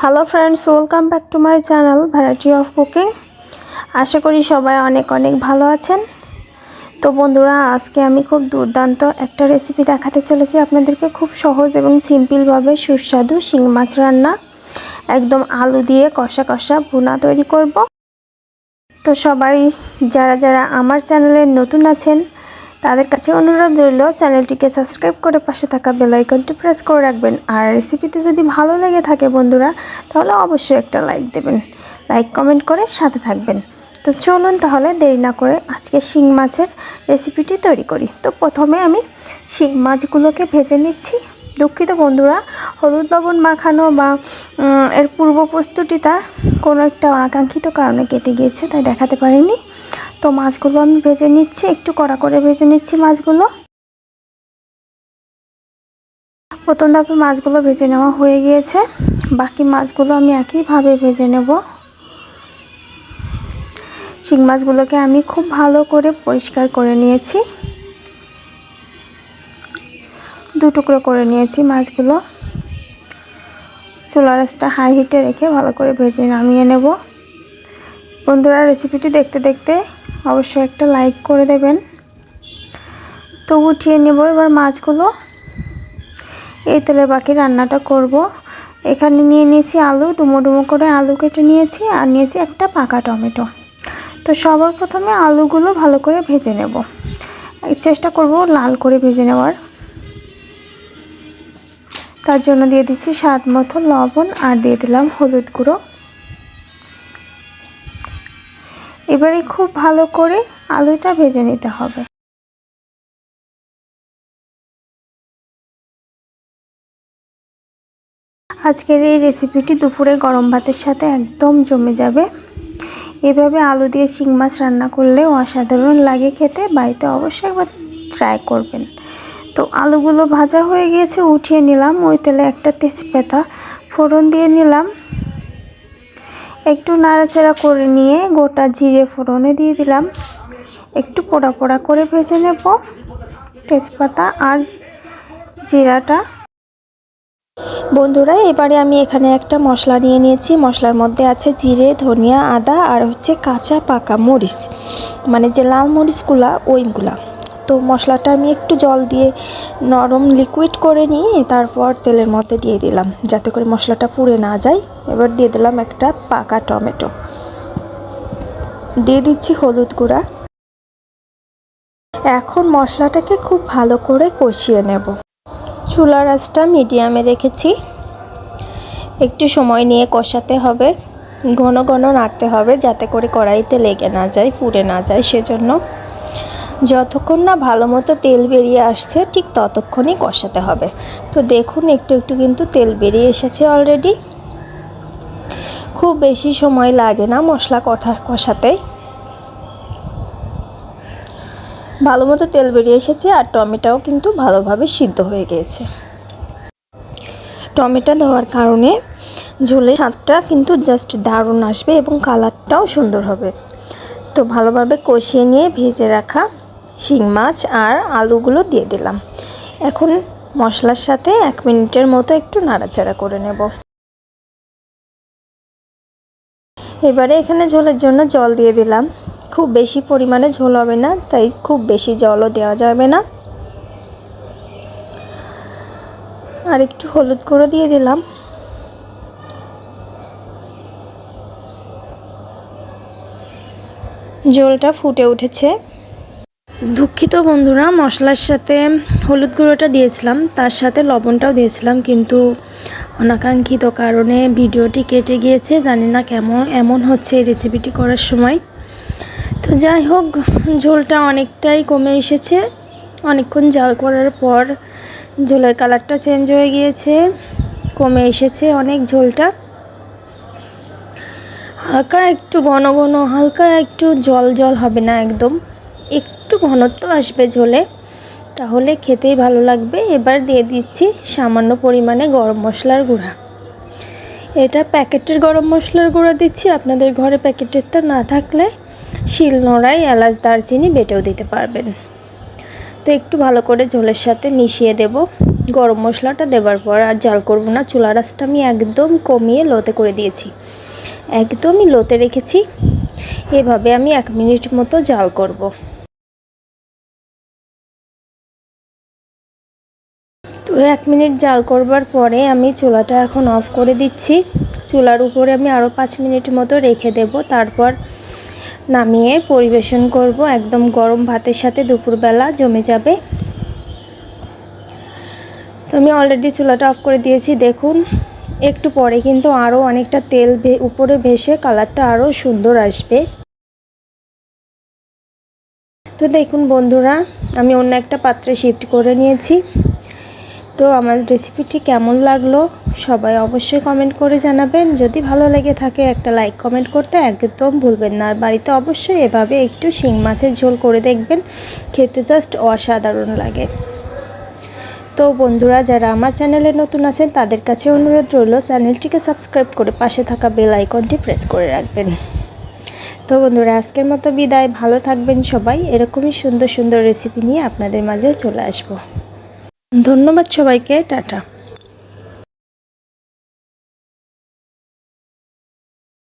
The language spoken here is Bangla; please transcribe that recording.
Hello friends, welcome back to my channel variety of cooking. আশা করি সবাই অনেক ভালো আছেন। তো বন্ধুরা, আজকে আমি খুব দুর্দান্ত একটা রেসিপি দেখাতে চলেছি আপনাদেরকে। খুব সহজ এবং সিম্পলভাবে সুস্বাদু শিং মাছ রান্না, একদম আলু দিয়ে কষা কষা ভুনা তৈরি করব। তো সবাই যারা আমার চ্যানেলে নতুন আছেন তাদের কাছে অনুরোধ রইল চ্যানেলটিকে সাবস্ক্রাইব করে পাশে থাকা বেল আইকনটি প্রেস করে রাখবেন। আর রেসিপিতে যদি ভালো লেগে থাকে বন্ধুরা, তাহলে অবশ্যই একটা লাইক দেবেন, লাইক কমেন্ট করে সাথে থাকবেন। তো চলুন তাহলে দেরি না করে আজকে শিং মাছের রেসিপিটি তৈরি করি। তো প্রথমে আমি শিং মাছগুলোকে ভেজে নিচ্ছি। দুঃখিত বন্ধুরা, হলুদ লবণ মাখানো বা এর পূর্ব প্রস্তুতিটা কোনো একটা অনাকাঙ্ক্ষিত কারণে কেটে গিয়েছে, তাই দেখাতে পারিনি। তো মাছগুলো আমি ভেজে নিচ্ছি, একটু কড়া করে ভেজে নিচ্ছি মাছগুলো। প্রথম ধাপে মাছগুলো ভেজে নেওয়া হয়ে গিয়েছে, বাকি মাছগুলো আমি একইভাবে ভেজে নেব। শিং মাছগুলোকে আমি খুব ভালো করে পরিষ্কার করে নিয়েছি, দু টুকরো করে নিয়েছি মাছগুলো। চুলার আঁচটা হাই হিটে রেখে ভালো করে ভেজে নামিয়ে নেব। বন্ধুরা, রেসিপিটি দেখতে দেখতে অবশ্যই একটা লাইক করে দেবেন। তো উঠিয়ে নেব এবার মাছগুলো। এই তেলে বাকি রান্নাটা করব। এখানে নিয়ে নিয়েছি আলু, ডুমো ডুমো করে আলু কেটে নিয়েছি, আর নিয়েছি একটা পাকা টমেটো। তো সবার প্রথমে আলুগুলো ভালো করে ভেজে নেব, চেষ্টা করব লাল করে ভেজে নেওয়ার। তার জন্য দিয়ে দিচ্ছি স্বাদ মতো লবণ, আর দিয়ে দিলাম হলুদ গুঁড়ো। এবারে খুব ভালো করে আলুটা ভেজে নিতে হবে। আজকের এই রেসিপিটি দুপুরে গরম ভাতের সাথে একদম জমে যাবে। এভাবে আলু দিয়ে শিং মাছ রান্না করলে অসাধারণ লাগে খেতে। বাড়িতে অবশ্যই একবার ট্রাই করবেন। তো আলুগুলো ভাজা হয়ে গিয়েছে, উঠিয়ে নিলাম। ওই তেলে একটা তেজপাতা ফোড়ন দিয়ে নিলাম। একটু নাড়াচাড়া করে নিয়ে গোটা জিরে ফোড়নে দিয়ে দিলাম। একটু পোড়া পোড়া করে ভেজে নেব তেজপাতা আর জিরাটা। বন্ধুরা, এবারে আমি এখানে একটা মশলা নিয়ে নিয়েছি। মশলার মধ্যে আছে জিরে, ধনিয়া, আদা, আর হচ্ছে কাঁচা পাকা মরিচ, মানে যে লাল মরিচগুলা ওইগুলা। তো মশলাটা আমি একটু জল দিয়ে নরম লিকুইড করে নিয়ে তারপর তেলের মধ্যে দিয়ে দিলাম, যাতে করে মশলাটা পুড়ে না যায়। এবার দিয়ে দিলাম একটা পাকা টমেটো, দিয়ে দিচ্ছি হলুদ গুঁড়া। এখন মশলাটাকে খুব ভালো করে কষিয়ে নেব। চুলার আঁচটা মিডিয়ামে রেখেছি। একটু সময় নিয়ে কষাতে হবে, ঘন ঘন নাড়তে হবে, যাতে করে কড়াইতে লেগে না যায়, পুড়ে না যায়। সেজন্য যতক্ষণ না ভালো মতো তেল বেরিয়ে আসছে ঠিক ততক্ষণই কষাতে হবে। তো দেখুন, একটু একটু কিন্তু তেল বেরিয়ে এসেছে অলরেডি। খুব বেশি সময় লাগে না মশলা কষাতে। ভালো মতো তেল বেরিয়ে এসেছে, আর টমেটোও কিন্তু ভালোভাবে সিদ্ধ হয়ে গিয়েছে। টমেটো দেওয়ার কারণে ঝোলের স্বাদটা কিন্তু জাস্ট দারুণ আসবে এবং কালারটাও সুন্দর হবে। তো ভালোভাবে কষিয়ে নিয়ে ভেজে রাখা শিং মাছ আর আলুগুলো দিয়ে দিলাম। এখন মশলার সাথে 1 মিনিটের মতো একটু নাড়াচাড়া করে নেব। এবারে এখানে ঝোলের জন্য জল দিয়ে দিলাম। খুব বেশি পরিমাণে ঝোল হবে না, তাই খুব বেশি জলও দেওয়া যাবে না। আর একটু হলুদ গুঁড়ো দিয়ে দিলাম। ঝোলটা ফুটে উঠেছে। দুঃখিত বন্ধুরা, মশলার সাথে হলুদ গুঁড়োটা দিয়েছিলাম, তার সাথে লবণটাও দিয়েছিলাম, কিন্তু অনাকাঙ্ক্ষিত কারণে ভিডিওটি কেটে গিয়েছে। জানি না কেমন এমন হচ্ছে এই রেসিপিটি করার সময়। তো যাই হোক, ঝোলটা অনেকটাই কমে এসেছে। অনেকক্ষণ জাল করার পর ঝোলের কালারটা চেঞ্জ হয়ে গিয়েছে, কমে এসেছে অনেক ঝোলটা। হালকা একটু ঘন ঘন, হালকা একটু জল জল হবে না, একদম একটু ঘনত্ব আসবে ঝোলে, তাহলে খেতেই ভালো লাগবে। এবার দিয়ে দিচ্ছি সামান্য পরিমাণে গরম মশলার গুঁড়া। এটা প্যাকেটের গরম মশলার গুঁড়া দিচ্ছি। আপনাদের ঘরে প্যাকেটেরটা না থাকলে শিলনোড়ায় এলাচ দারচিনি বেটেও দিতে পারবেন। তো একটু ভালো করে ঝোলের সাথে মিশিয়ে দেব। গরম মশলাটা দেওয়ার পর আর জাল করব না, চুলার আঁচটা আমি একদম কমিয়ে লোতে করে দিয়েছি, একদমই লোতে রেখেছি। এভাবে আমি 1 মিনিট মতো জাল করব। তো 1 মিনিট জাল করবার পরে আমি চুলাটা এখন অফ করে দিচ্ছি। চুলার উপরে আমি আরও 5 মিনিট মতো রেখে দেব, তারপর নামিয়ে পরিবেশন করব। একদম গরম ভাতের সাথে দুপুরবেলা জমে যাবে। তো আমি অলরেডি চুলাটা অফ করে দিয়েছি। দেখুন একটু পরে কিন্তু আরও অনেকটা তেল উপরে ভেসে কালারটা আরও সুন্দর আসবে। তো দেখুন বন্ধুরা, আমি অন্য একটা পাত্রে শিফট করে নিয়েছি। তো আমার রেসিপিটি কেমন লাগলো সবাই অবশ্যই কমেন্ট করে জানাবেন। যদি ভালো লেগে থাকে একটা লাইক কমেন্ট করতে একদম ভুলবেন না। আর বাড়িতে অবশ্যই এভাবে একটু শিং মাছের ঝোল করে দেখবেন, খেতে জাস্ট অসাধারণ লাগে। তো বন্ধুরা, যারা আমার চ্যানেলে নতুন আছেন তাদের কাছে অনুরোধ রইল চ্যানেলটিকে সাবস্ক্রাইব করে পাশে থাকা বেল আইকনটি প্রেস করে রাখবেন। তো বন্ধুরা, আজকের মতো বিদায়। ভালো থাকবেন সবাই। এরকমই সুন্দর সুন্দর রেসিপি নিয়ে আপনাদের মাঝে চলে আসব। ধন্যবাদ সবাইকে। টাটা।